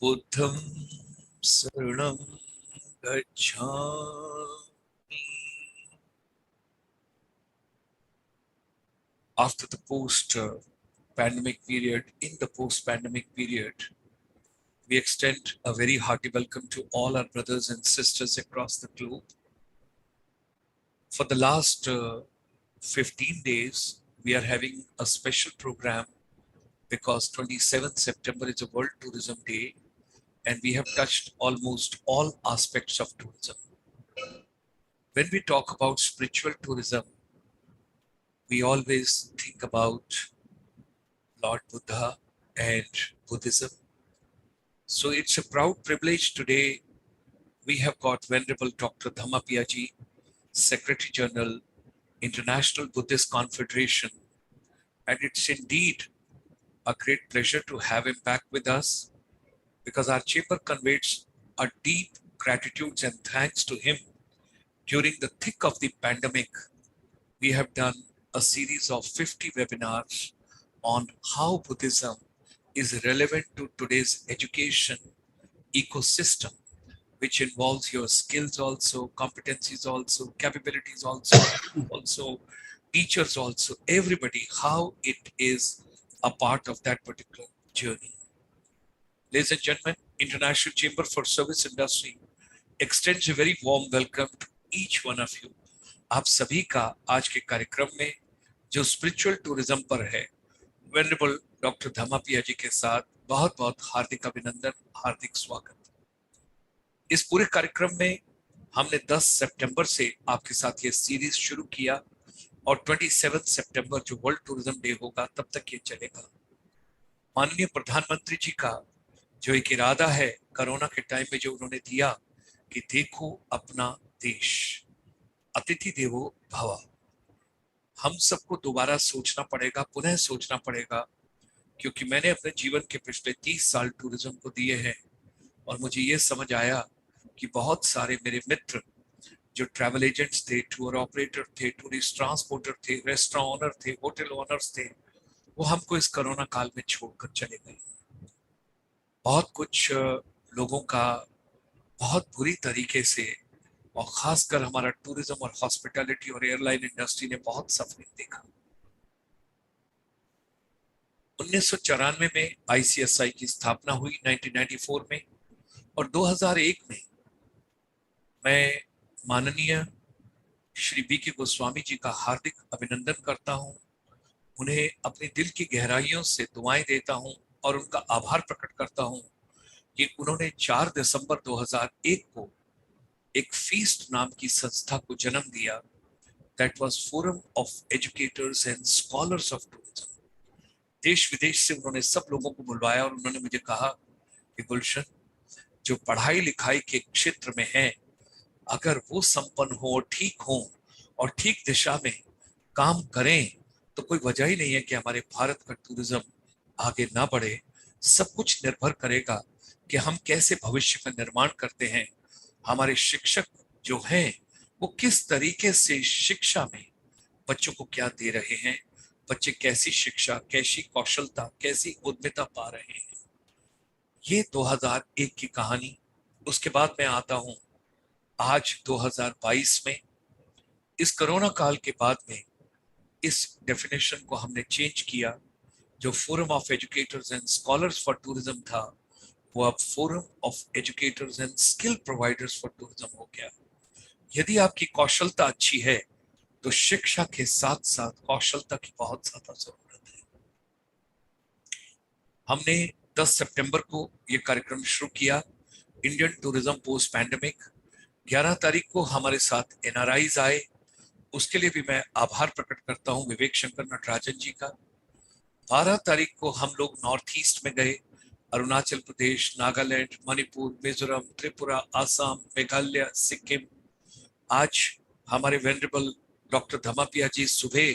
बुद्धं शरणं गच्छामि. After the post-pandemic period, in the post-pandemic period, we extend a very hearty welcome to all our brothers and sisters across the globe. For the last 15 days, we are having a special program because 27th September is a World Tourism Day, and we have touched almost all aspects of tourism. When we talk about spiritual tourism, we always think about Lord Buddha and Buddhism. So it's a proud privilege today. We have got Venerable Dr. Dhammapiyaji, Secretary General, International Buddhist Confederation, and it's indeed a great pleasure to have him back with us because our chamber conveys a deep gratitude and thanks to him. During the thick of the pandemic, we have done a series of 50 webinars on how Buddhism is relevant to today's education ecosystem, which involves your skills also, competencies also, capabilities also teachers also, everybody, how it is a part of that particular journey. Ladies and gentlemen, International Chamber for Service Industry extends a very warm welcome to each one of you. आप सभी का आज के कार्यक्रम में जो spiritual tourism पर है, वेनरेबल डॉक्टर धम्मापिया जी के साथ बहुत बहुत हार्दिक अभिनंदन, हार्दिक स्वागत. इस पूरे कार्यक्रम में हमने 10 सितंबर से आपके साथ ये सीरीज शुरू किया और 27 सितंबर जो वर्ल्ड टूरिज्म डे होगा तब तक ये चलेगा. माननीय प्रधानमंत्री जी का जो एक इरादा है कोरोना के टाइम में जो उन्होंने दिया कि देखो अपना देश, अतिथि देवो भव, हम सबको दोबारा सोचना पड़ेगा, पुनः सोचना पड़ेगा, क्योंकि मैंने अपने जीवन के पिछले 30 साल टूरिज्म को दिए हैं और मुझे ये समझ आया कि बहुत सारे मेरे मित्र जो ट्रैवल एजेंट्स थे, टूर ऑपरेटर थे, टूरिस्ट ट्रांसपोर्टर थे, रेस्टोरेंट ओनर थे, होटल ओनर्स थे, वो हमको इस कोरोना काल में छोड़कर चले गए. बहुत कुछ लोगों का बहुत बुरी तरीके से और खासकर हमारा टूरिज्म और हॉस्पिटैलिटी और एयरलाइन इंडस्ट्री ने बहुत सफरिंग देखा. 1994 में आईसीएसआई की स्थापना हुई 1994 में और 2001 में मैं माननीय श्री बी के गोस्वामी जी का हार्दिक अभिनंदन करता हूं, उन्हें अपनी दिल की गहराइयों से दुआएं देता हूं और उनका आभार प्रकट करता हूं कि उन्होंने 4 दिसंबर 2001 को एक फीस्ट नाम की संस्था को जन्म दिया. That was forum of educators and scholars of tourism. देश विदेश से उन्होंने सब लोगों को बुलवाया और उन्होंने मुझे कहा कि गुलशन, जो पढ़ाई लिखाई के क्षेत्र में है, अगर वो संपन्न हो, ठीक हो और ठीक दिशा में काम करें तो कोई वजह ही नहीं है कि हमारे भारत का टूरिज्म आगे ना बढ़े. सब कुछ निर्भर करेगा कि हम कैसे भविष्य का निर्माण करते हैं. हमारे शिक्षक जो हैं वो किस तरीके से शिक्षा में बच्चों को क्या दे रहे हैं, बच्चे कैसी शिक्षा, कैसी कौशलता, कैसी उद्यमिता पा रहे हैं. ये 2001 की कहानी. उसके बाद मैं आता हूं आज 2022 में. इस कोरोना काल के बाद में इस डेफिनेशन को हमने चेंज किया. जो forum of educators and scholars for tourism था वो अब forum of educators and skill providers for tourism हो गया. यदि आपकी कौशलता अच्छी है तो शिक्षा के साथ साथ कौशलता की बहुत ज्यादा जरूरत है. हमने 10 सितंबर को ये कार्यक्रम शुरू किया, इंडियन टूरिज्म पोस्ट पैंडेमिक. 11 तारीख को हमारे साथ NRIs आए, उसके लिए भी मैं आभार प्रकट करता हूं विवेक शंकर नटराजन जी का. 12 तारीख को हम लोग नॉर्थ ईस्ट में गए, अरुणाचल प्रदेश, नागालैंड, मणिपुर, मिजोरम, त्रिपुरा, आसाम, मेघालय, सिक्किम. आज हमारे वेनरेबल डॉक्टर धम्मापिया जी सुबह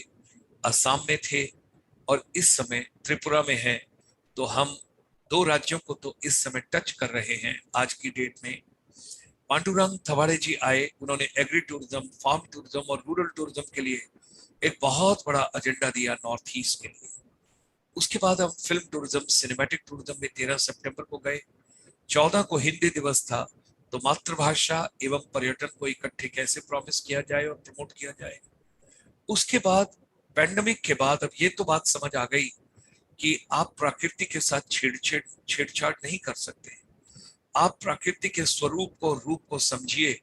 असम में थे और इस समय त्रिपुरा में हैं. तो हम 2 राज्यों को तो इस समय टच कर रहे हैं आज की डेट में. पांडुरंग थवाड़े जी आए, उन्होंने एग्री टूरिज्म, फार्म टूरिज्म और रूरल टूरिज्म के लिए एक बहुत बड़ा एजेंडा दिया नॉर्थ ईस्ट के लिए. उसके बाद हम फिल्म टूरिज्म, सिनेमैटिक टूरिज्म में 13 सितंबर को गए. 14 को हिंदी दिवस था, तो मातृभाषा एवं पर्यटन को इकट्ठे कैसे प्रॉमिस किया जाए और प्रमोट किया जाए। उसके बाद पैंडेमिक के बाद अब ये तो बात समझ आ गई कि आप प्रकृति के साथ छेड़छाड़ नहीं कर सकते। आप प्रकृति के स्वरूप को, रूप को समझिए।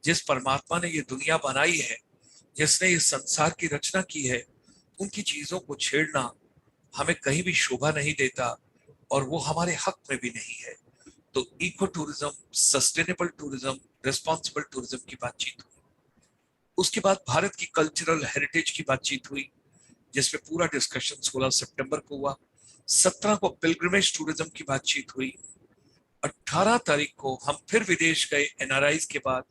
जिस परमात्मा ने ये दुनिया बनाई है, जिसने इस संसार की रचना की है, उनकी चीजों को छेड़ना हमें कहीं भी शोभा नहीं देता और वो हमारे हक में भी नहीं है। तो eco tourism, sustainable tourism, responsible tourism की बातचीत हुई। उसके बाद भारत की कल्चरल हेरिटेज की बातचीत हुई, जिसमें पूरा डिस्कशन 16 सितंबर को हुआ। 17 को पिलग्रिमेज टूरिज्म की बातचीत हुई। 18 तारीख को हम फिर विदेश गए एनआरआईज के बाद।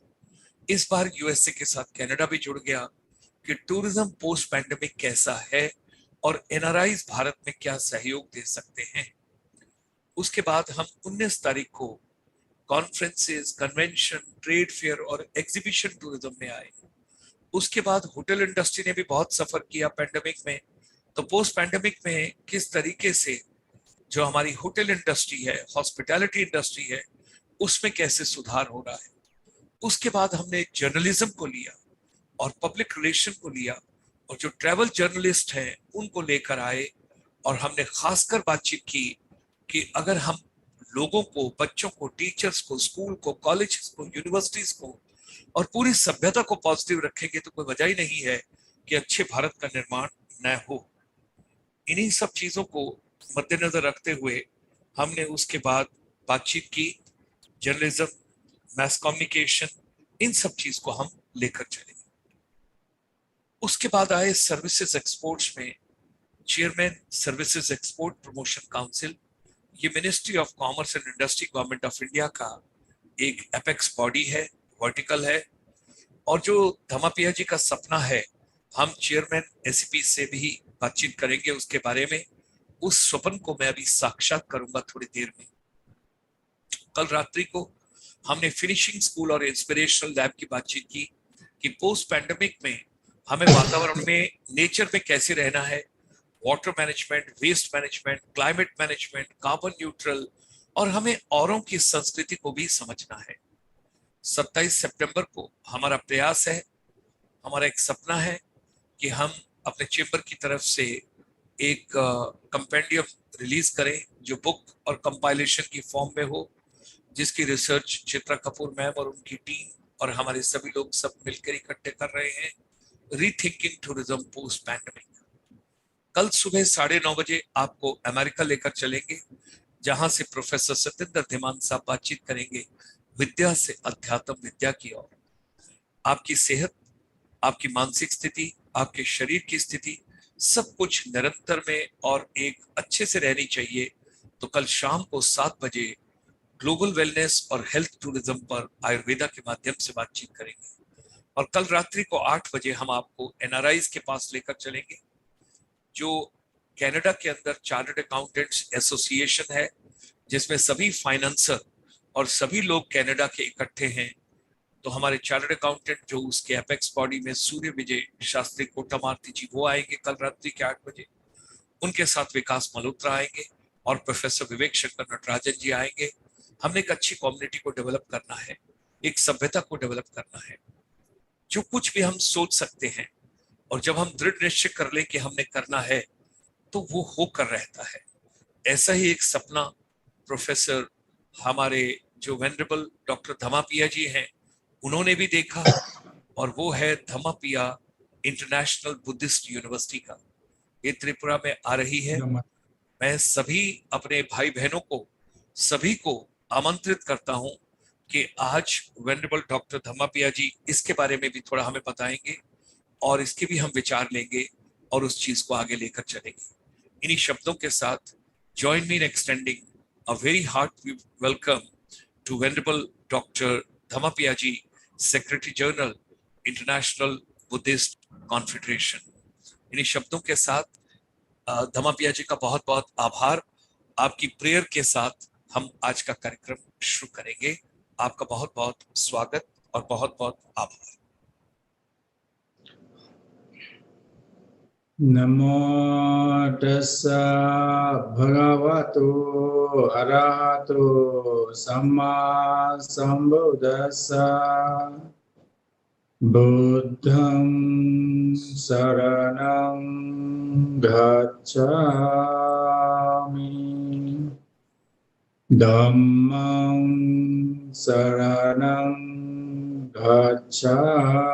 इस बार यूएसए के साथ कनाडा भी जुड़ गया कि टूरिज्म पोस्ट पैंडेमिक कैसा है और एनआरआईज भारत में क्या सहयोग दे सकते हैं। उसके बाद हम 19 तारीख को कॉन्फ्रेंसेस, कन्वेंशन, ट्रेड फेयर और एग्जीबिशन टूरिज्म में आए। उसके बाद होटल इंडस्ट्री ने भी बहुत सफर किया पैंडेमिक में। तो पोस्ट पैंडेमिक में किस तरीके से जो हमारी होटल इंडस्ट्री है, हॉस्पिटैलिटी इंडस्ट्री है, उसमें कैसे सुधार हो रहा है। उसके बाद हमने एक जर्नलिज्म को लिया और पब्लिक रिलेशन को लिया और जो ट्रैवल जर्नलिस्ट हैं उनको लेकर आए और हमने खासकर बातचीत की कि अगर हम लोगों को, बच्चों को, टीचर्स को, स्कूल को, कॉलेज को, यूनिवर्सिटीज को और पूरी सभ्यता को पॉजिटिव रखेंगे तो कोई वजह ही नहीं है कि अच्छे भारत का निर्माण न हो। इन्हीं सब चीजों को मद्देनजर रखते हुए हमने उसके बाद बातचीत की। जर्नलिज्म, मैस कम्युनिकेशन, इन सब चीज को हम लेकर चले। उसके बाद आए सर्विसेज एक्सपोर्ट्स में chairman services export promotion council. ये ministry of commerce and industry, government of India का एक एपेक्स बॉडी है, वर्टिकल है। और जो धमापिया जी का सपना है, हम चेयरमैन एसईपी से भी बातचीत करेंगे उसके बारे में। उस स्वप्न को मैं अभी साक्षात करूंगा थोड़ी देर में। कल रात्रि को हमने फिनिशिंग स्कूल और इंस्पिरेशनल लैब की बातचीत की कि पोस्ट पैंडेमिक में हमें वातावरण में, नेचर में कैसे रहना है। Water management, waste management, climate management, carbon neutral, और हमें औरों की संस्कृति को भी समझना है। 27 सितंबर को हमारा प्रयास है, हमारा एक सपना है कि हम अपने चेंबर की तरफ से एक कंपेंडियम रिलीज करें जो बुक और कंपाइलेशन की फॉर्म में हो, जिसकी रिसर्च चित्रा कपूर मैम और उनकी टीम और हमारे सभी लोग सब मिलकर इकट्ठे कर रहे हैं। Rethinking tourism post pandemic. कल सुबह 9:30 बजे आपको अमेरिका लेकर चलेंगे, जहां से प्रोफेसर सत्येंद्र धीमान साहब बातचीत करेंगे विद्या से अध्यात्म विद्या की ओर। आपकी सेहत, आपकी मानसिक स्थिति, आपके शरीर की स्थिति, सब कुछ निरंतर में और एक अच्छे से रहनी चाहिए। तो कल शाम को 7 बजे ग्लोबल वेलनेस और हेल्थ टूरिज्म पर आयुर्वेदा के माध्यम से बातचीत करेंगे। और कल रात्रि को 8 बजे हम आपको एनआरआईज के पास लेकर चलेंगे, जो कनाडा के अंदर चार्टर्ड अकाउंटेंट्स एसोसिएशन है, जिसमें सभी फाइनेंसर और सभी लोग कनाडा के इकट्ठे हैं। तो हमारे चार्टर्ड अकाउंटेंट जो उसके एपेक्स बॉडी में सूर्य विजय शास्त्री कोटामार्ती जी, वो आएंगे कल रात्रि के 8 बजे। उनके साथ विकास मल्होत्रा आएंगे और प्रोफेसर विवेक शंकर नटराजन जी आएंगे। हमने एक अच्छी कम्युनिटी को डेवलप करना है, एक सभ्यता को डेवलप करना है। जो कुछ भी हम सोच सकते हैं और जब हम दृढ़ निश्चय कर ले कि हमने करना है, तो वो होकर रहता है। ऐसा ही एक सपना प्रोफेसर हमारे जो वेनरेबल डॉक्टर धमापिया जी हैं, उन्होंने भी देखा, और वो है धमापिया इंटरनेशनल बुद्धिस्ट यूनिवर्सिटी का। ये त्रिपुरा में आ रही है। मैं सभी अपने भाई बहनों को, सभी को आमंत्रित करता हूं कि आज वेनरेबल डॉक्टर धमापिया जी इसके बारे में भी थोड़ा हमें बताएंगे और इसके भी हम विचार लेंगे और उस चीज को आगे लेकर चलेंगे। इन्हीं शब्दों के साथ join me in extending a very hearty welcome to Venerable Dr. Dhammapiya ji, Secretary General, International Buddhist Confederation। इन्हीं शब्दों के साथ धमापिया जी का बहुत बहुत आभार। आपकी प्रेयर के साथ हम आज का कार्यक्रम शुरू करेंगे। आपका बहुत बहुत स्वागत और बहुत बहुत आभार। Namo tassa bhagavato arahato samma sambuddhassa Buddham saranam gacchami Dhammam saranam gacchami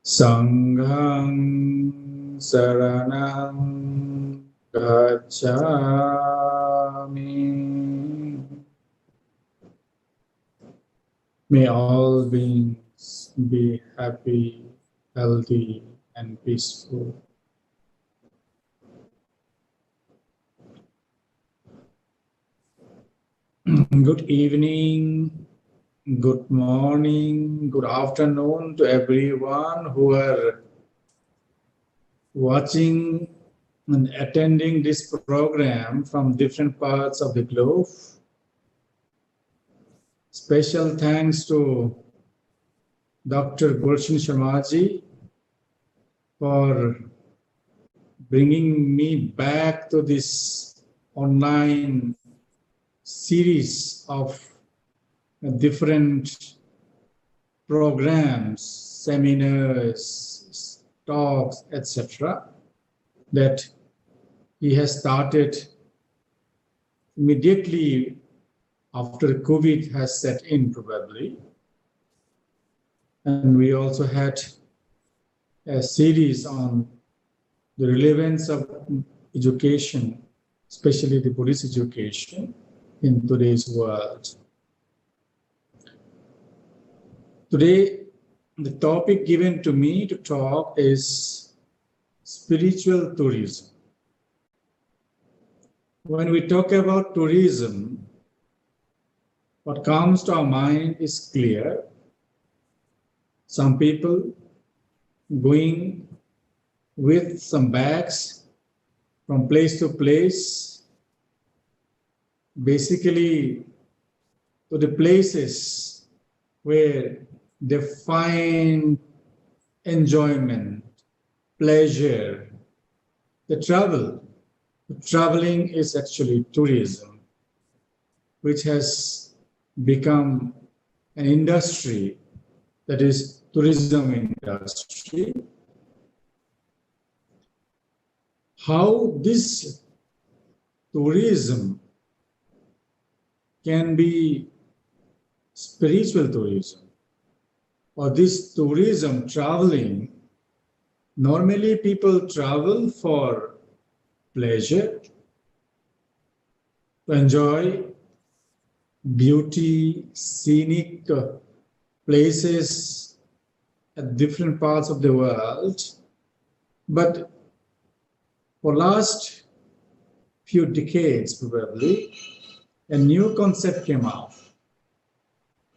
Sangham saranam gacchami. May all beings be happy, healthy, and peaceful. Good evening, good morning, good afternoon to everyone who are watching and attending this program from different parts of the globe. Special thanks to Dr. Gulshan Sharmaji for bringing me back to this online series of different programs, seminars, talks, etc. that he has started immediately after COVID has set in, probably. And we also had a series on the relevance of education, especially the Buddhist education in today's world. Today, the topic given to me to talk is spiritual tourism. When we talk about tourism, what comes to our mind is clear. Some people going with some bags from place to place, basically to the places where they find enjoyment, pleasure. The traveling is actually tourism, which has become an industry, that is tourism industry. How this tourism can be spiritual tourism, or this tourism traveling, normally people travel for pleasure, to enjoy beauty, scenic places at different parts of the world. But for last few decades, probably, a new concept came out.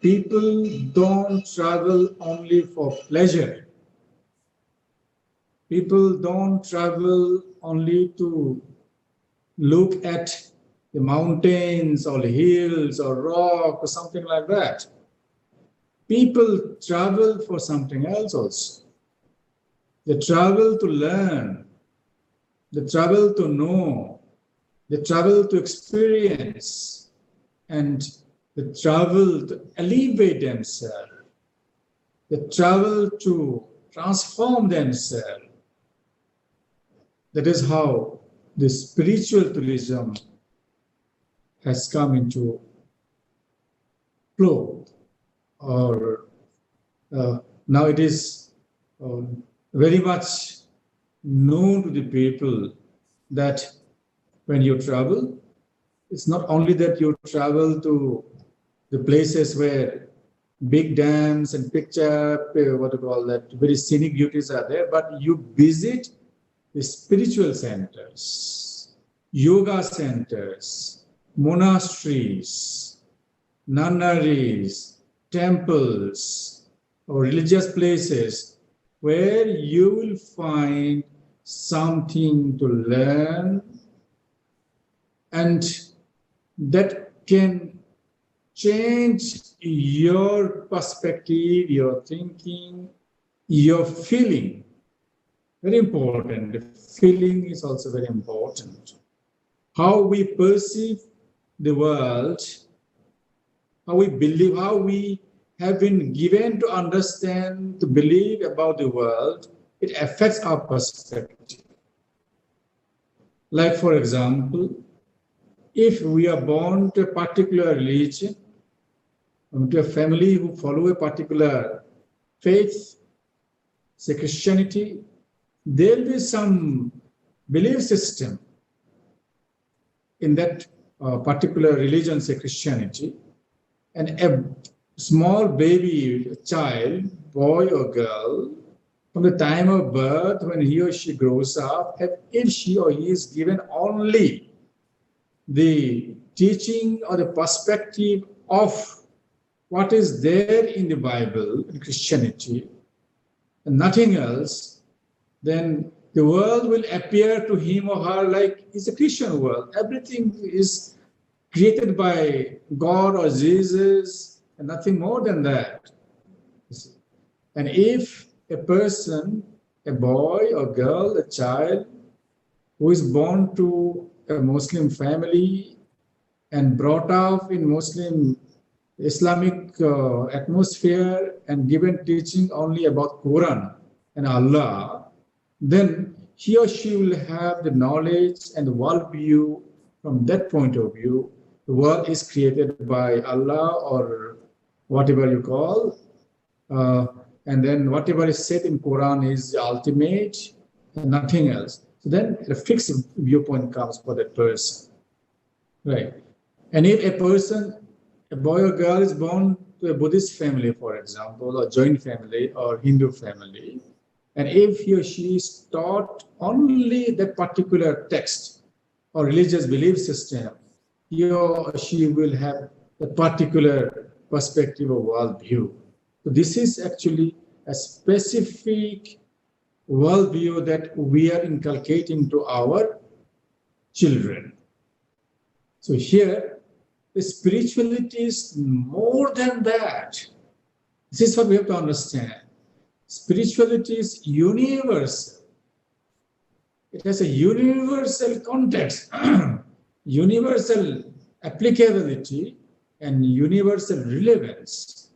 People don't travel only for pleasure. People don't travel only to look at the mountains or the hills or rock or something like that. People travel for something else also. They travel to learn. They travel to know. They travel to experience. And they travel to elevate themselves. They travel to transform themselves. That is how the spiritual tourism has come into flow, or now it is very much known to the people that when you travel, it's not only that you travel to the places where big dams and picture, very scenic beauties are there, but you visit the spiritual centers, yoga centers, monasteries, nunneries, temples, or religious places where you will find something to learn, and that can change your perspective, your thinking, your feeling Very important. The feeling is also very important. How we perceive the world, how we believe, how we have been given to understand, to believe about the world, it affects our perspective. Like, for example, if we are born to a particular religion, to a family who follow a particular faith, say Christianity, there will be some belief system in that particular religion, say Christianity, and a small baby, a child, boy or girl, from the time of birth, when he or she grows up, if she or he is given only the teaching or the perspective of what is there in the Bible, in Christianity, and nothing else, then the world will appear to him or her like it's a Christian world. Everything is created by God or Jesus, and nothing more than that. And if a person, a boy or girl, a child, who is born to a Muslim family and brought up in Muslim Islamic atmosphere and given teaching only about Quran and Allah, then he or she will have the knowledge and the worldview from that point of view. The world is created by Allah or whatever you call, and then whatever is said in Quran is the ultimate and nothing else. So then a fixed viewpoint comes for that person, right? And if a person, a boy or girl is born to a Buddhist family, for example, or joint family or Hindu family, and if he or she is taught only that particular text or religious belief system, he or she will have a particular perspective or worldview. So this is actually a specific worldview that we are inculcating to our children. So here, the spirituality is more than that. This is what we have to understand. Spirituality is universal. It has a universal context, universal applicability, and universal relevance.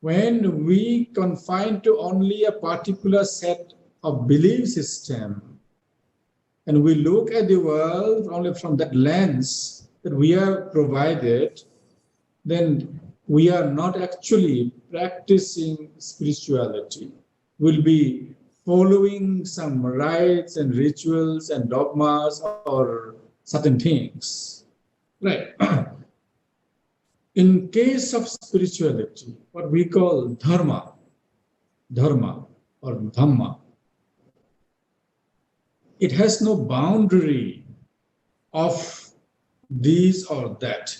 When we confine to only a particular set of belief system, and we look at the world only from that lens that we are provided, then we are not actually practicing spirituality. We'll be following some rites and rituals and dogmas or certain things. Right. In case of spirituality, what we call dharma or dhamma, it has no boundary of this or that.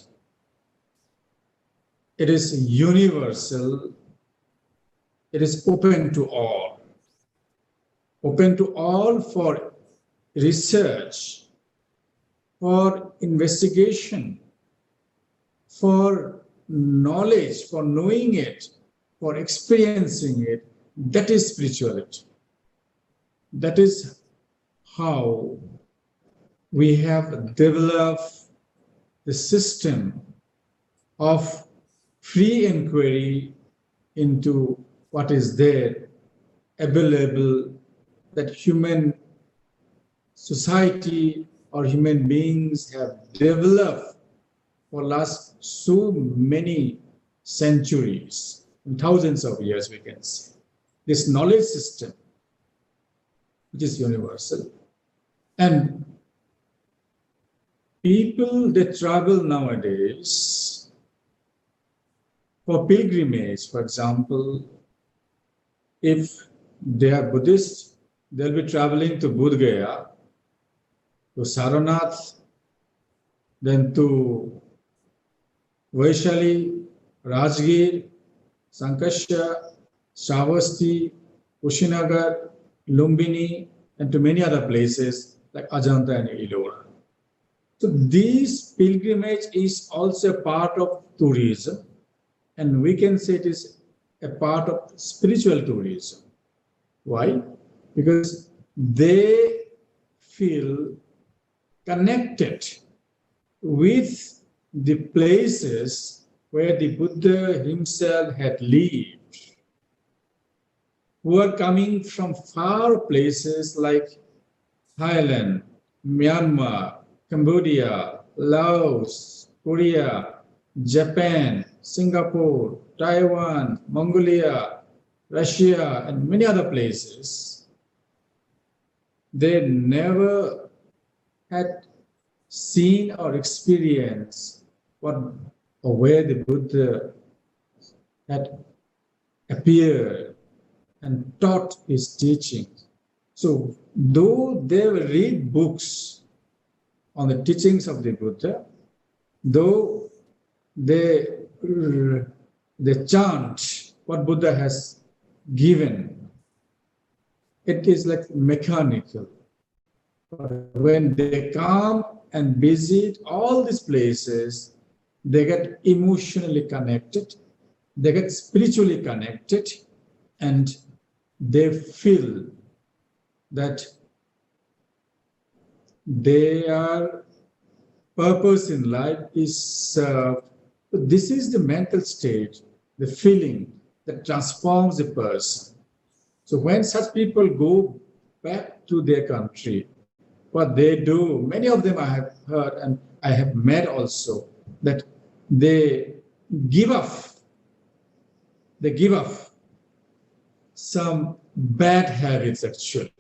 It is universal. It is open to all. Open to all for research, for investigation, for knowledge, for knowing it, for experiencing it. That is spirituality. That is how we have developed the system of free inquiry into what is there, available, that human society or human beings have developed for last so many centuries, and thousands of years, we can say. This knowledge system, which is universal. And people that travel nowadays for pilgrimage, for example, if they are Buddhist, they'll be traveling to Bodh Gaya, to Saranath, then to Vaishali, Rajgir, Sankasha, Shravasti, Kushinagar, Lumbini, and to many other places like Ajanta and Ellora. So this pilgrimage is also a part of tourism, and we can say it is a part of spiritual tourism. Why? because they feel connected with the places where the Buddha himself had lived, who are coming from far places like Thailand, Myanmar, Cambodia, Laos, Korea, Japan, Singapore, Taiwan, Mongolia, Russia, and many other places. They never had seen or experienced what or where the Buddha had appeared and taught his teachings. So though they read books on the teachings of the Buddha, though they chant what Buddha has given, it is like mechanical. But when they come and visit all these places, they get emotionally connected, they get spiritually connected, and they feel that their purpose in life is served. This is the mental state, the feeling that transforms a person. So when such people go back to their country, what they do, many of them I have heard and I have met also, that they give up some bad habits actually.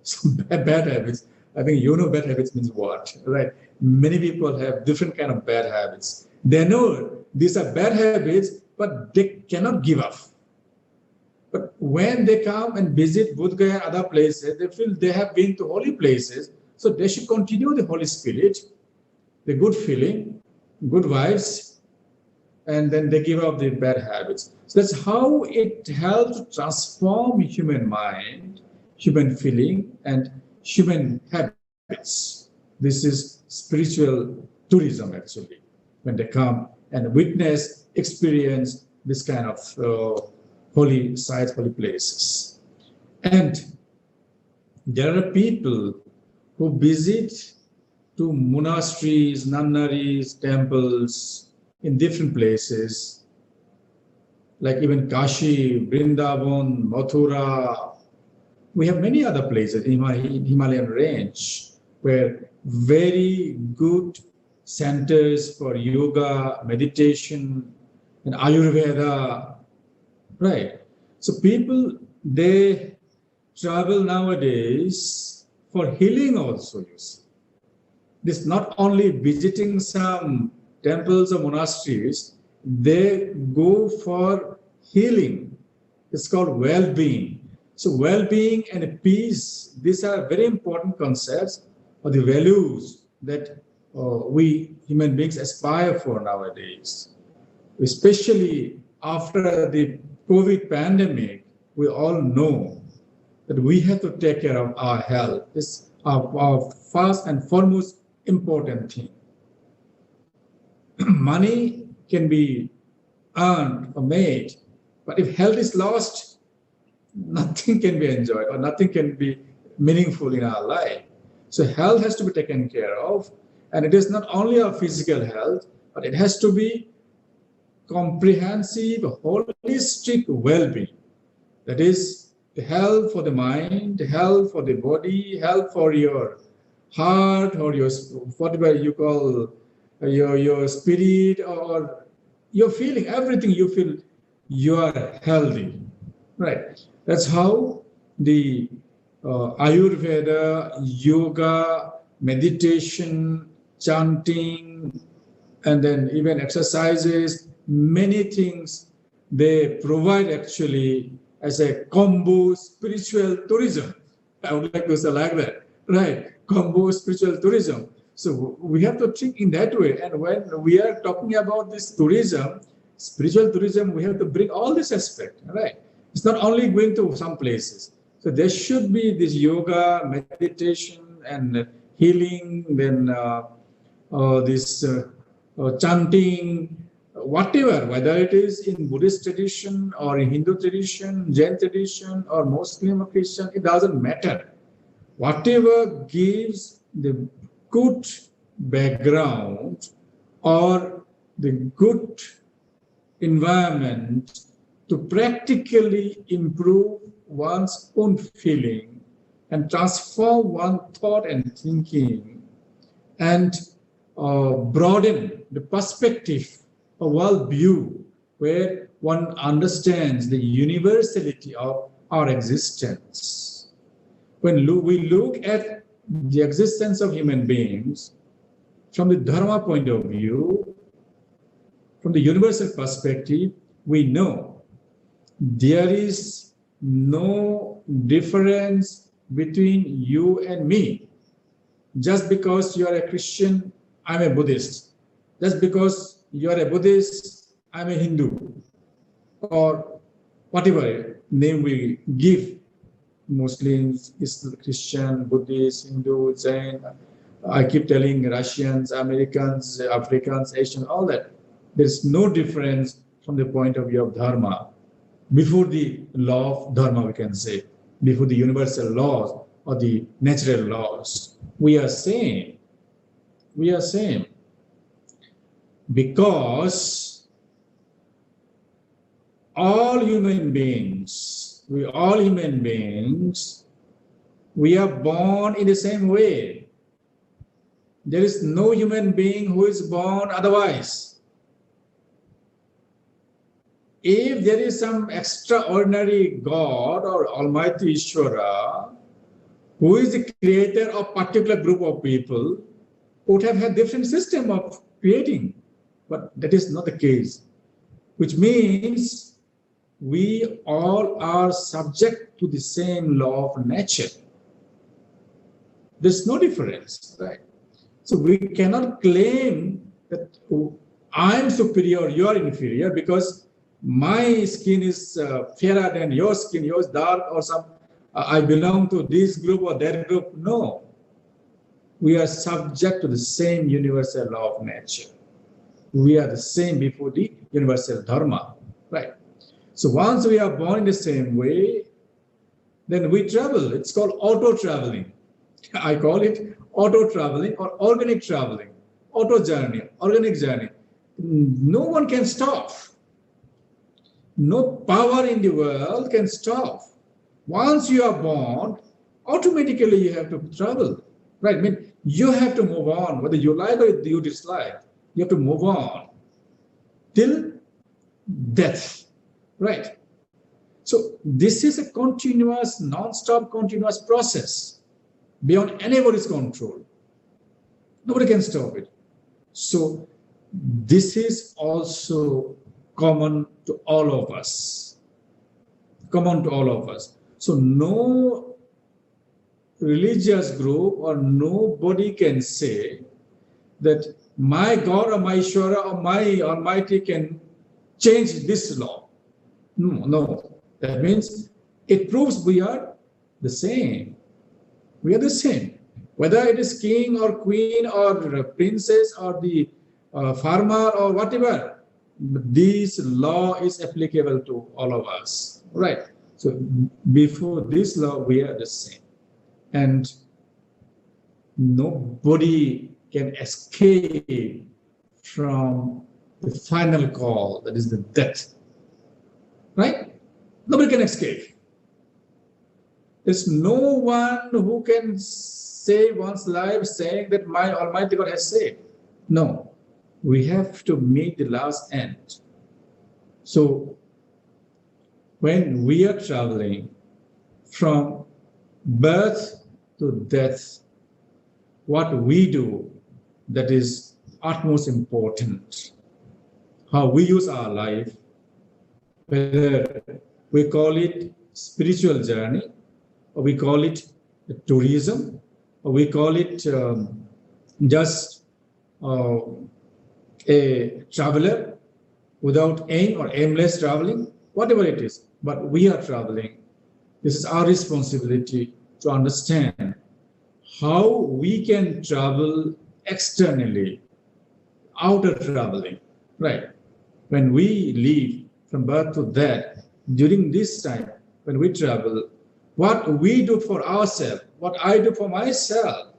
Some bad habits. I think you know bad habits means what, right? Many people have different kind of bad habits. They know these are bad habits, but they cannot give up. But when they come and visit Bodh Gaya and other places, they feel they have been to holy places, so they should continue the Holy Spirit, the good feeling, good vibes, and then they give up the bad habits. So that's how it helps to transform human mind, human feeling, and human habits. This is spiritual tourism, actually, when they come and witness, experience this kind of holy sites, holy places. And there are people who visit to monasteries, nunneries, temples in different places, like even Kashi, Vrindavan, Mathura. We have many other places in Himalayan range where very good centers for yoga, meditation, and Ayurveda, right? So people, they travel nowadays for healing also, you see. This not only visiting some temples or monasteries, they go for healing. It's called well-being. So well-being and peace, these are very important concepts or the values that we human beings aspire for nowadays. Especially after the COVID pandemic, we all know that we have to take care of our health. It's our first and foremost important thing. Money can be earned or made, but if health is lost, nothing can be enjoyed or nothing can be meaningful in our life. So health has to be taken care of, and it is not only our physical health, but it has to be comprehensive, holistic well-being. That is the health for the mind, the health for the body, health for your heart, or your whatever you call your spirit, or your feeling, everything you feel you are healthy, right? That's how the Ayurveda, yoga, meditation, chanting, and then even exercises, many things they provide actually as a combo spiritual tourism. I would like to say like that, right? Combo spiritual tourism. So we have to think in that way. And when we are talking about this tourism, spiritual tourism, we have to bring all this aspect, right? It's not only going to some places. So there should be this yoga, meditation, and healing, then this chanting, whatever, whether it is in Buddhist tradition or in Hindu tradition, Jain tradition or Muslim or Christian, it doesn't matter. Whatever gives the good background or the good environment to practically improve one's own feeling and transform one thought and thinking and broaden the perspective of world view where one understands the universality of our existence. When we look at the existence of human beings from the Dharma point of view, from the universal perspective, we know there is no difference between you and me. Just because you are a Christian, I'm a Buddhist. Just because you are a Buddhist, I'm a Hindu. Or whatever name we give, Muslims, Christian, Buddhist, Hindu, Jain. I keep telling Russians, Americans, Africans, Asians, all that. There's no difference from the point of view of Dharma. Before the law of Dharma, we can say, before the universal laws or the natural laws, we are same. We are same. Because all human beings, we are born in the same way. There is no human being who is born otherwise. If there is some extraordinary God or Almighty Ishvara, who is the creator of a particular group of people, would have had different system of creating. But that is not the case, which means we all are subject to the same law of nature. There's no difference, right? So we cannot claim that I'm superior, you are inferior, because my skin is fairer than your skin, yours dark, or some I belong to this group or that group. No. We are subject to the same universal law of nature. We are the same before the universal dharma, right? So once we are born in the same way, then we travel. It's called auto-traveling. I call it auto-traveling or organic traveling, auto journey, organic journey. No one can stop. No power in the world can stop. Once you are born, automatically you have to travel, right? I mean, you have to move on, whether you like or you dislike. You have to move on till death, right? So this is a continuous, non-stop, continuous process beyond anybody's control. Nobody can stop it. So this is also common to all of us. Common to all of us. So no religious group or nobody can say that my God or my Ishvara or my Almighty can change this law. No. That means it proves we are the same. We are the same. Whether it is king or queen or princess or the farmer or whatever, this law is applicable to all of us, right? So before this law, we are the same. And nobody can escape from the final call, that is the death, right? Nobody can escape. There's no one who can save one's life saying that my Almighty God has saved. No, we have to meet the last end. So when we are traveling from birth to death, what we do, that is utmost important. How we use our life, whether we call it spiritual journey, or we call it tourism, or we call it just a traveler without aim or aimless traveling, whatever it is. But we are traveling. This is our responsibility to understand how we can travel externally, outer traveling, right? when we live from birth to death, during this time, when we travel, what we do for ourselves, what I do for myself,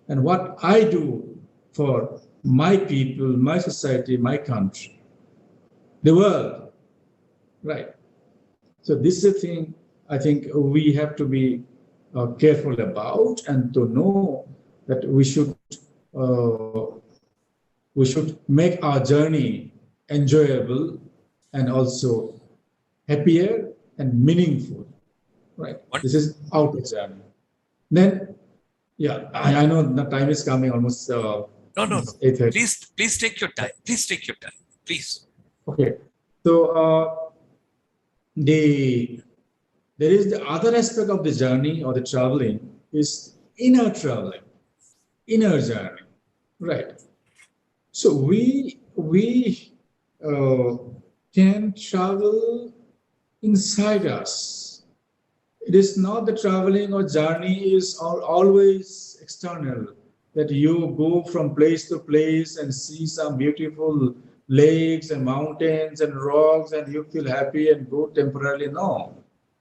and what I do for my people, my society, my country, the world, right? So this is a thing I think we have to be careful about, and to know that we should make our journey enjoyable and also happier and meaningful, right? This is our journey. Then, yeah, I know the time is coming almost. No. 8:30. Please take your time. Please take your time. Please. Okay. So there is the other aspect of the journey or the traveling is inner traveling, inner journey, right? So we can travel inside us. It is not the traveling or journey is always external, that you go from place to place and see some beautiful lakes and mountains and rocks and you feel happy and go temporarily. No,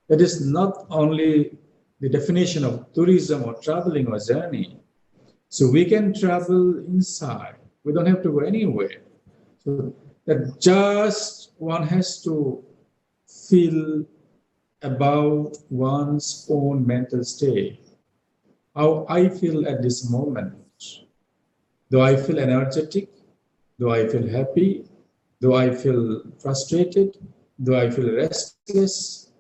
that is not only the definition of tourism or traveling or journey. So we can travel inside. We don't have to go anywhere. So that just one has to feel about one's own mental state. How I feel at this moment. Do I feel energetic? Do I feel happy? Do I feel frustrated? Do I feel restless?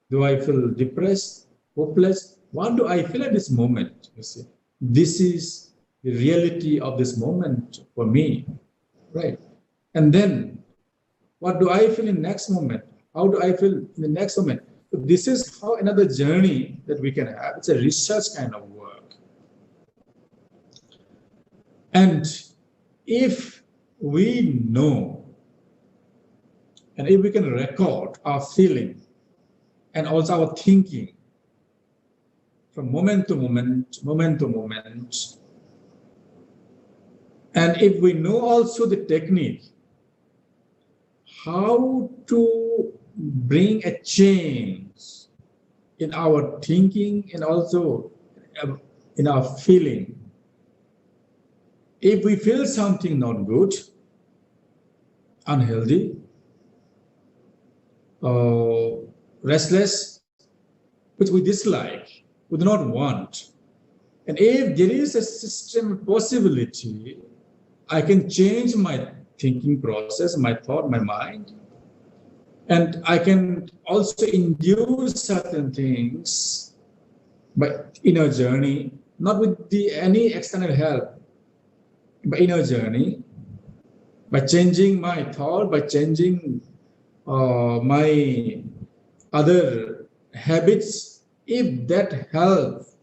Do I feel depressed, hopeless? What do I feel at this moment? You see, this is the reality of this moment for me, right? And then, what do I feel in the next moment? How do I feel in the next moment? So this is how another journey that we can have. It's a research kind of work. And if we know, and if we can record our feeling and also our thinking from moment to moment, moment to moment, and if we know also the technique, how to bring a change in our thinking and also in our feeling. If we feel something not good, unhealthy, restless, which we dislike, we do not want, and if there is a system possibility, I can change my thinking process, my thought, my mind, and I can also induce certain things by inner journey, not with any external help, by inner journey, by changing my thought, by changing my other habits. If that helps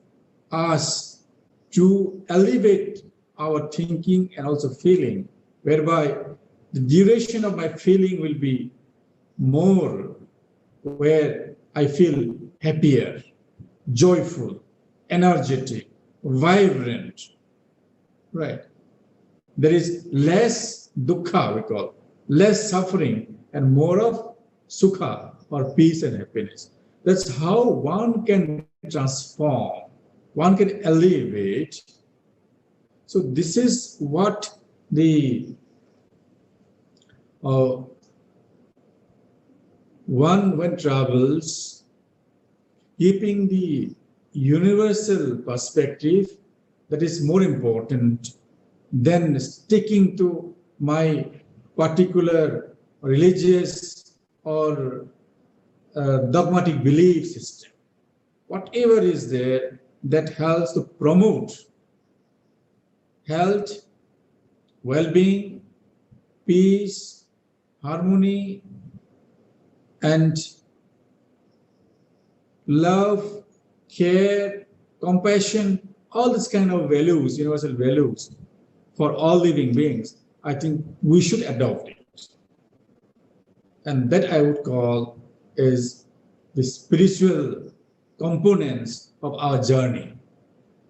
us to elevate our thinking and also feeling, whereby the duration of my feeling will be more, where I feel happier, joyful, energetic, vibrant, right? There is less dukkha, we call, less suffering, and more of sukha, or peace and happiness. That's how one can transform, one can elevate. So this is what the one, when travels, keeping the universal perspective, that is more important than sticking to my particular religious or dogmatic belief system. Whatever is there that helps to promote health, well-being, peace, harmony, and love, care, compassion, all these kind of values, universal values for all living beings, I think we should adopt it. And that I would call is the spiritual components of our journey,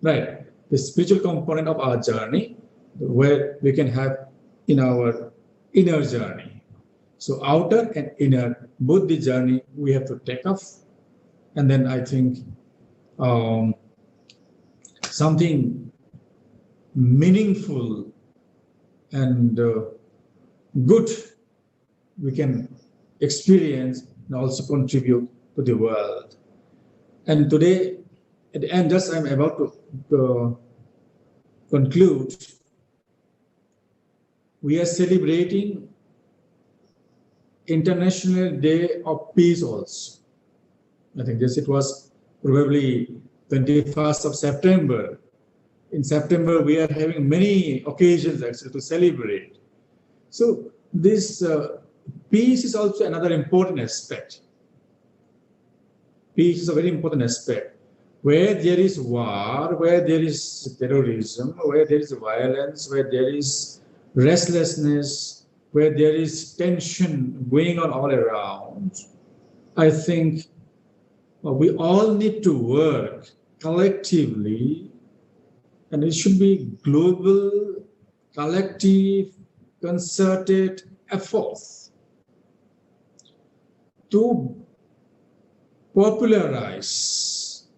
right? The spiritual component of our journey, where we can have in our inner journey. So outer and inner, both the journey we have to take off. And then I think something meaningful and good we can experience and also contribute to the world. And today, at the end, just I'm about to conclude, we are celebrating International Day of Peace also. I think this, it was probably 21st of September. In September, we are having many occasions actually to celebrate. So this peace is also another important aspect. Peace is a very important aspect. Where there is war, where there is terrorism, where there is violence, where there is restlessness, where there is tension going on all around, I think we all need to work collectively, and it should be global, collective, concerted efforts to popularize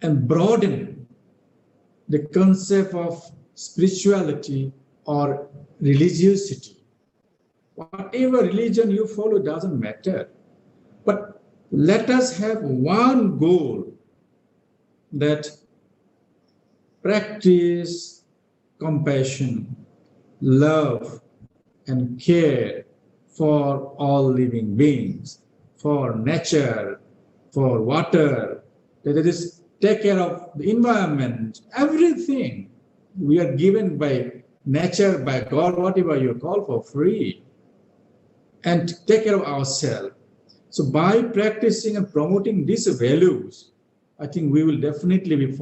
and broaden the concept of spirituality or religiosity. Whatever religion you follow doesn't matter. But let us have one goal, that practice compassion, love, and care for all living beings, for nature, for water, that is, take care of the environment, everything we are given by nature, by God, whatever you call, for free, and take care of ourselves. So by practicing and promoting these values, I think we will definitely be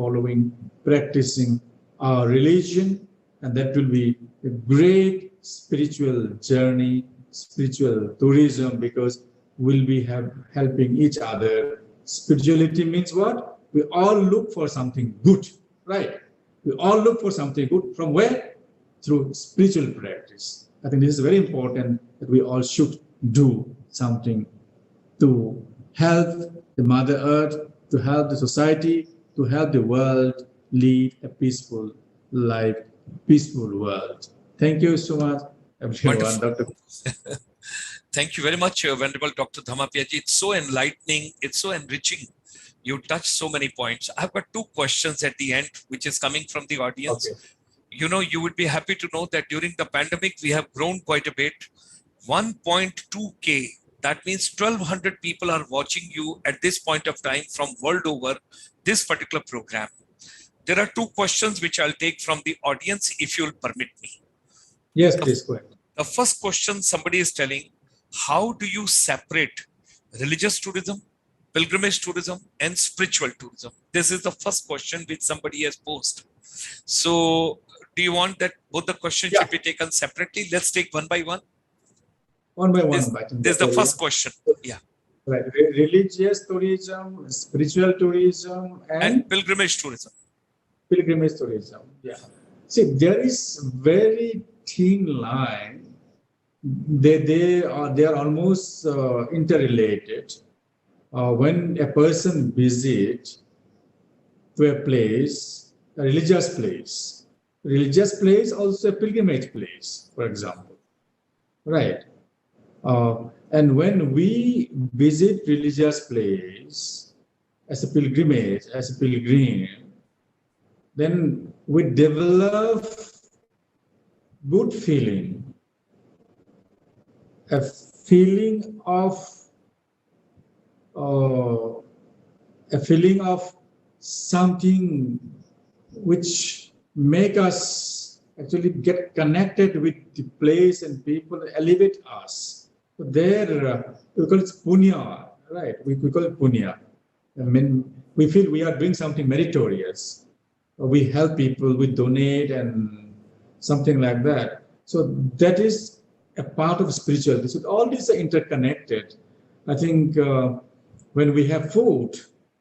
practicing our religion, and that will be a great spiritual journey, spiritual tourism, because we'll be helping each other. Spirituality means what? We all look for something good, right? We all look for something good. From where? Through spiritual practice. I think this is very important, that we all should do something to help the Mother Earth, to help the society, to help the world lead a peaceful life, peaceful world. Thank you so much, everyone. Dr. Thank you very much, Venerable Dr. Dhammapiyaji. It's so enlightening. It's so enriching. You touched so many points. I've got two questions at the end, which is coming from the audience. Okay. You know, you would be happy to know that during the pandemic, we have grown quite a bit. 1.2K. That means 1,200 people are watching you at this point of time from world over this particular program. There are two questions which I'll take from the audience, if you'll permit me. Yes, please go ahead. The first question, somebody is telling, how do you separate religious tourism, pilgrimage tourism, and spiritual tourism? This is the first question which somebody has posed. So do you want that both the questions should be taken separately? Let's take one by one. One by one. This is the first question. Yeah. Right. Religious tourism, spiritual tourism, and pilgrimage tourism. Pilgrimage tourism. Yeah. See, there is very thin line. They are almost interrelated. When a person visits to a place, a religious place, also a pilgrimage place, for example, right? And when we visit religious place as a pilgrimage, as a pilgrim, then we develop good feeling, a feeling of something which make us actually get connected with the place and people, elevate us. So there, we call it punya, right? We call it punya. I mean, we feel we are doing something meritorious. We help people, we donate and something like that. So that is a part of spirituality. So all these are interconnected. I think when we have food,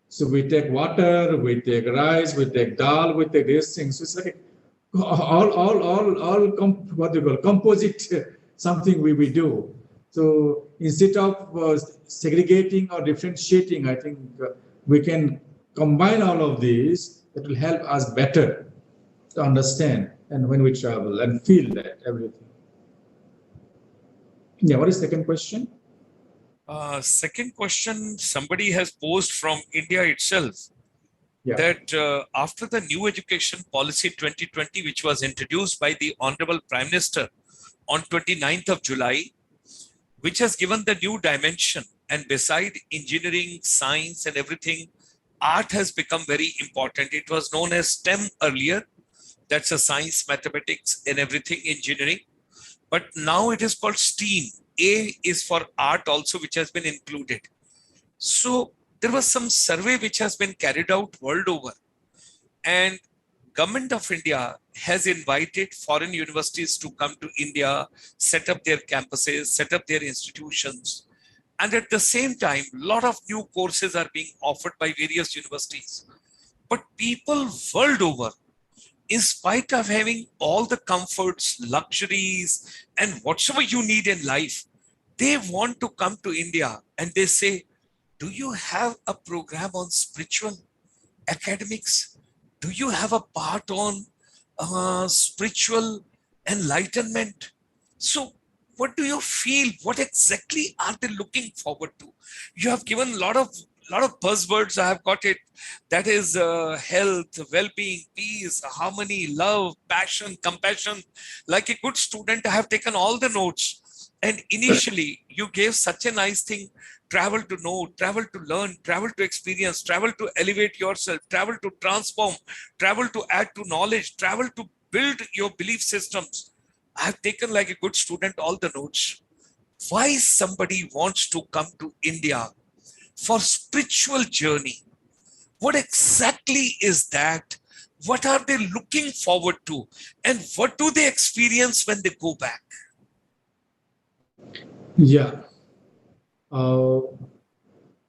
so we take water, we take rice, we take dal, we take these things. So it's like what do you call, composite something we do. So instead of segregating or differentiating, I think we can combine all of these. That will help us better to understand and when we travel and feel that everything. Yeah, what is the second question? Second question, somebody has posed from India itself Yeah. that after the new education policy 2020, which was introduced by the Honorable Prime Minister on 29th of July, which has given the new dimension, and beside engineering, science and everything, art has become very important. It was known as STEM earlier. That's a science, mathematics and everything, engineering. But now it is called STEAM. A is for art also, which has been included. So there was some survey which has been carried out world over, and Government of India has invited foreign universities to come to India, set up their campuses, set up their institutions. And at the same time, a lot of new courses are being offered by various universities. But people world over, in spite of having all the comforts, luxuries, and whatever you need in life, they want to come to India and they say, do you have a program on spiritual academics? Do you have a part on spiritual enlightenment? So what do you feel? What exactly are they looking forward to? You have given a lot of buzzwords. I have got it. That is health, well-being, peace, harmony, love, passion, compassion. Like a good student, I have taken all the notes. And initially, you gave such a nice thing: travel to know, travel to learn, travel to experience, travel to elevate yourself, travel to transform, travel to add to knowledge, travel to build your belief systems. I have taken, like a good student, all the notes. Why somebody wants to come to India for spiritual journey? What exactly is that? What are they looking forward to? And what do they experience when they go back? Yeah.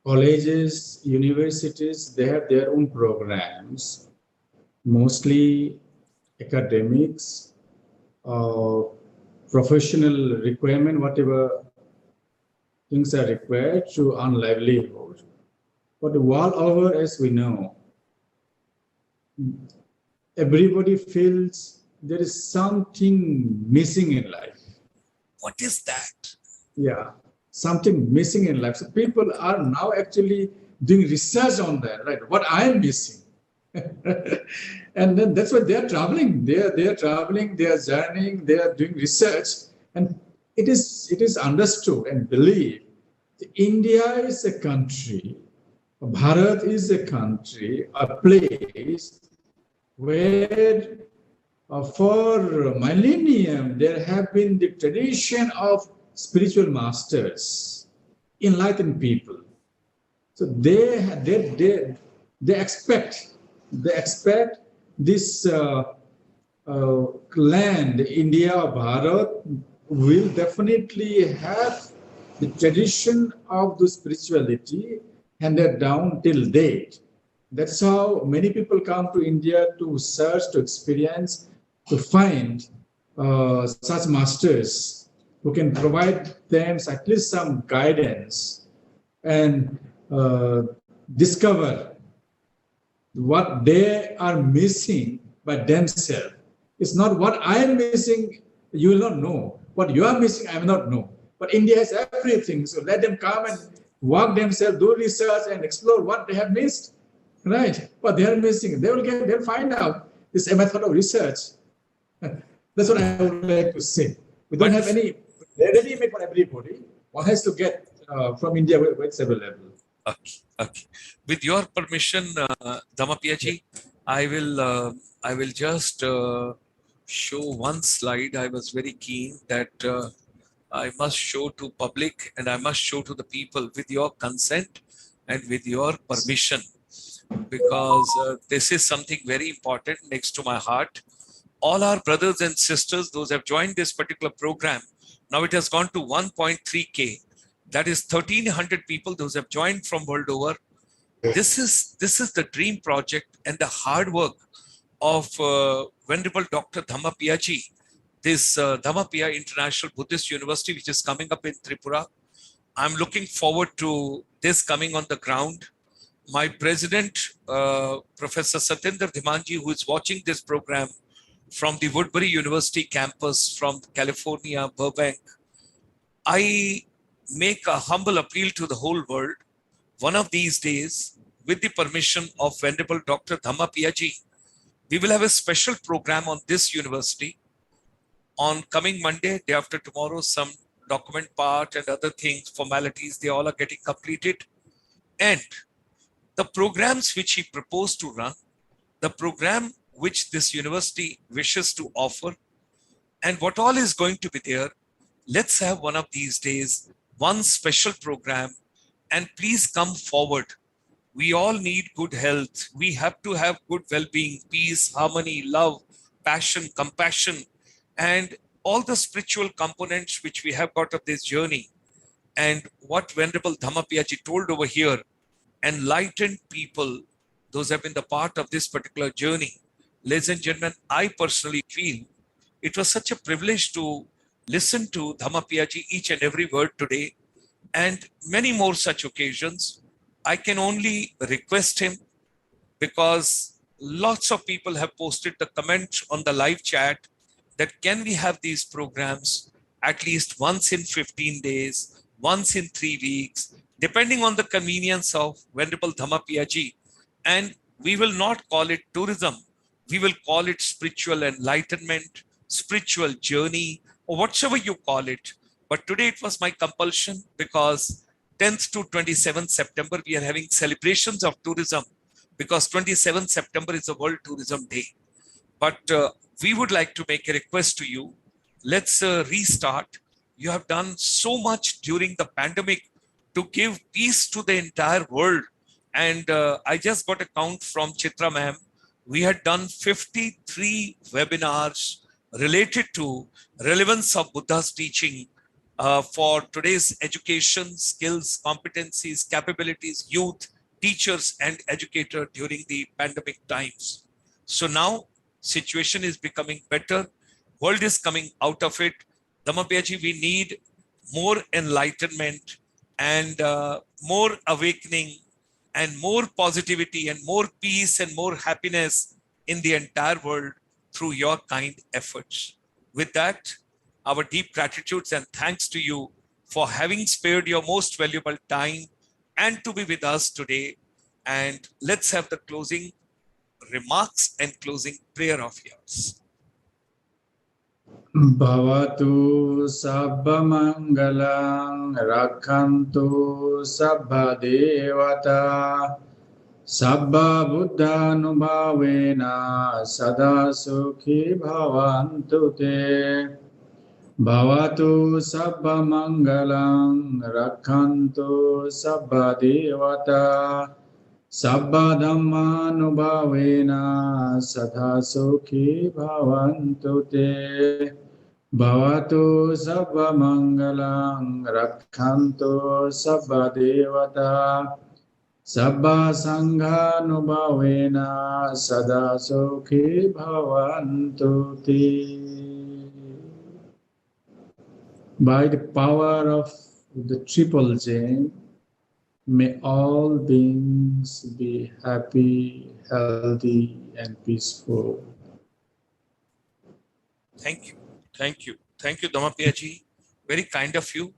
Colleges, universities, they have their own programs, mostly academics, professional requirement, whatever things are required to earn livelihood. But the world over, as we know, everybody feels there is something missing in life. What is that? Yeah, something missing in life. So people are now actually doing research on that, right? What I am missing. And then that's why they are traveling. They are traveling, they are journeying, they are doing research. And it is understood and believed that India is a country, Bharat is a country, a place where for millennium there have been the tradition of spiritual masters, enlightened people. So they expect this land, India, Bharat, will definitely have the tradition of the spirituality handed down till date. That's how many people come to India to search, to experience, to find such masters who can provide them at least some guidance and discover what they are missing by themselves. It's not what I am missing, you will not know. What you are missing, I will not know. But India has everything, so let them come and work themselves, do research and explore what they have missed, right? What they are missing, they'll find out. It's a method of research. That's what I would like to say. We don't have any ready-made for everybody. One has to get from India where it's available. Okay. With your permission, Damapiyaji, I will just show one slide. I was very keen that I must show to public and I must show to the people with your consent and with your permission, because this is something very important next to my heart. All our brothers and sisters, those have joined this particular program, now it has gone to 1.3K. That is 1,300 people, those have joined from world over. This is the dream project and the hard work of Venerable Dr. Dhammapiyaji. this Dhammapiya International Buddhist University, which is coming up in Tripura. I'm looking forward to this coming on the ground. My president, Professor Satyendra Dhimanji, who is watching this program from the Woodbury University campus from California, Burbank, I make a humble appeal to the whole world. One of these days, with the permission of Venerable Dr. Dhammapiya ji, we will have a special program on this university. On coming Monday, day after tomorrow, some document part and other things, formalities, they all are getting completed. And the programs which he proposed to run, the program which this university wishes to offer, and what all is going to be there, let's have one of these days, one special program, and please come forward. We all need good health. We have to have good well-being, peace, harmony, love, passion, compassion, and all the spiritual components which we have got of this journey. And what Venerable Dhammapiyaji told over here, enlightened people, those have been the part of this particular journey. Ladies and gentlemen, I personally feel it was such a privilege to listen to Dhammapiyaji each and every word today, and many more such occasions. I can only request him, because lots of people have posted the comment on the live chat that can we have these programs at least once in 15 days, once in 3 weeks, depending on the convenience of Venerable Dhammapiyaji. And we will not call it tourism. We will call it spiritual enlightenment, spiritual journey, or whatever you call it. But today it was my compulsion, because 10th to 27th September, we are having celebrations of tourism, because 27th September is a World Tourism Day. But we would like to make a request to you. Let's restart. You have done so much during the pandemic to give peace to the entire world. And I just got a count from Chitra ma'am. We had done 53 webinars related to relevance of Buddha's teaching for today's education, skills, competencies, capabilities, youth, teachers, and educators during the pandemic times. So now situation is becoming better. World is coming out of it. Dhammapiyaji, we need more enlightenment and more awakening and more positivity and more peace and more happiness in the entire world through your kind efforts. With that, our deep gratitudes and thanks to you for having spared your most valuable time and to be with us today. And let's have the closing remarks and closing prayer of yours. Bhavatu sabba mangalang rakhantu sabba devata sabba buddhanubhavena sada sukhi bhavantu te. Bhavatu sabba mangalang rakhantu sabba devata sabba dhammanubhavena sada sukhi bhavantu te. Bhavatu sabba mangalang rakhantu sabba devata sabba sanghanubhavena sada sukhi bhavantu te. By the power of the triple chain, may all beings be happy, healthy, and peaceful. Thank you. Thank you. Thank you, Dhammapiyaji. Very kind of you.